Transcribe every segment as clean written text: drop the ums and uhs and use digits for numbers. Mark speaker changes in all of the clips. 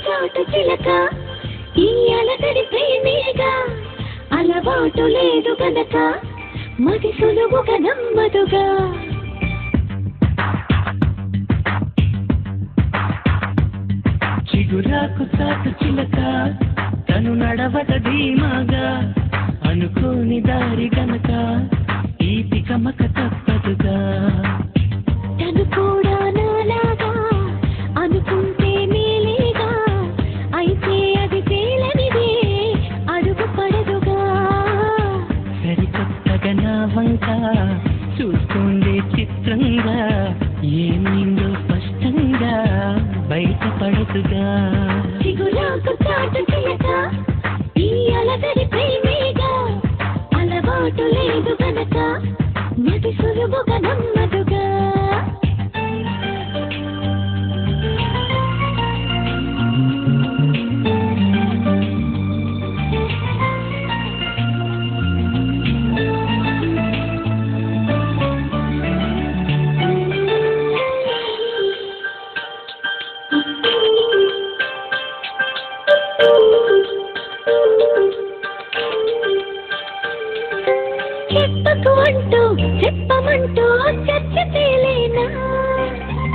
Speaker 1: చాటు చిలక ఈ అలసడి ప్రేమేగా అలవాటు లేదు కనుక మది సులువుగా నమ్మదుగా
Speaker 2: చిగురాకు చాటు చిలక తను నడవట ధీమాగా అనుకోని దారి గనక ఈ తికమక తప్పదుగా
Speaker 1: తను కూడా నాలాగా అనుకుంటే మేలేగా అయితే అది తేలనిదే అడుగు పడదుగా
Speaker 2: సరికొత్తగా నా వంక చూస్తుండే చిత్రంగా ఏమైందో స్పష్టంగా బయటపడదుగా
Speaker 1: చిగురాకు చాటు చిలక ఈ అలసడి ప్రేమేగా అలవాటు లేదు కనుక మది సులువుగా నమ్మదుగా చెప్పకు అంటూ చెప్పమంటూ చర్చ తేలేనా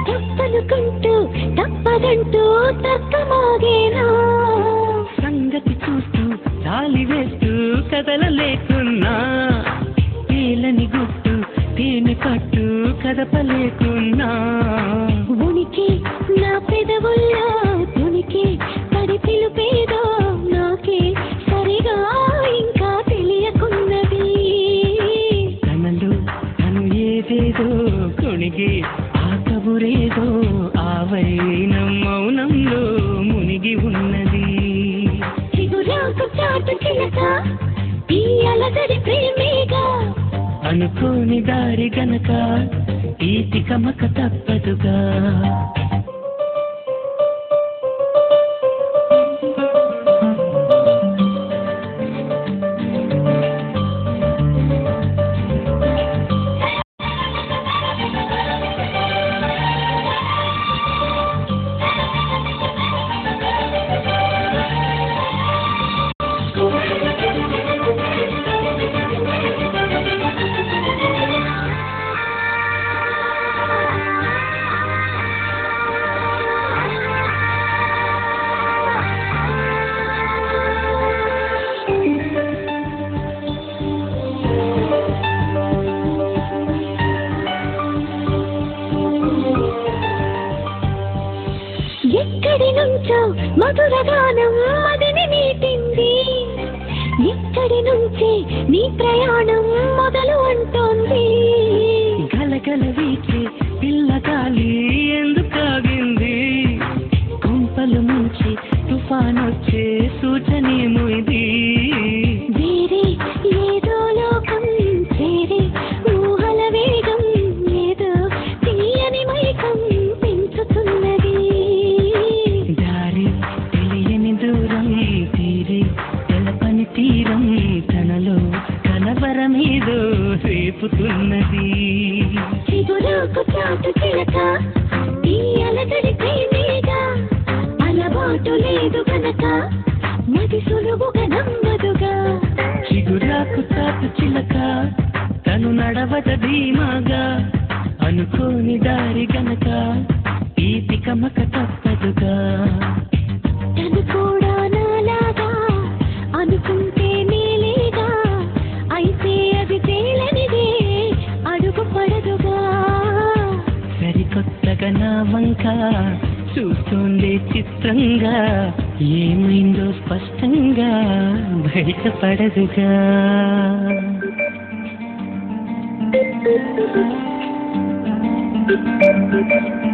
Speaker 1: తప్పనుకుంటూ తప్పదంటూ తర్కమాగేనా
Speaker 2: సంగతి చూస్తూ తాలి వేస్తూ కదలలేకున్నా తేలని గుట్టు తేనె పట్టు కదపలేకున్నా
Speaker 1: ఉనికి నా పెదవుల్లో తునికి పడి పిలుపేదో నాకే సరిగా ఇంకా తెలియకున్నది
Speaker 2: తనలో తను ఏదేదో కొణిగి ఆ కబురేదో ఆ వైనం మౌనంలో మునిగి ఉన్నది
Speaker 1: చిగురాకు చాటు చిలక ఈ అలసడి ప్రేమేగా
Speaker 2: అనుకోని దారి గనక ఈ తికమక తప్పదుగా
Speaker 1: ఎక్కడి నుంచో మధుర గానం మదిని మీటింది ఇక్కడి నుంచే నీ ప్రయాణం మొదలు అంటోంది
Speaker 2: గలగల వీచే పిల్లగాలి ఎందుకాగింది కుంపలు ముంచి తుఫానొచ్చే సూచనేమో ఇది
Speaker 1: వేరే ఏదో లోకం చేరే ఊహల వేగం ఏదో తీయని మైకం పెంచుతున్నది
Speaker 2: దారి తెలియని దూరం తీరి తెలపని తీరం తనలో కలవరమేదో రేపుతున్నది
Speaker 1: చిగురాకు చాటు చిలక ఈ అలసడి ప్రేమేగా అలవాటు లేదు కనుక మది సులువుగా నమ్మదుగా
Speaker 2: చిగురాకు చాటు చిలక తను నడవట ధీమాగా అనుకోని దారి గనక ఈ తికమక తప్పదుగా
Speaker 1: తను కూడా నాలాగా అనుకుంటే మేలేగా అయితే అది తేలనిదే అడుగు పడదుగా
Speaker 2: సరికొత్తగా నా వంక చూస్తుండే చిత్రంగా ఏమైందో స్పష్టంగా బయటపడదుగా
Speaker 1: Thank you.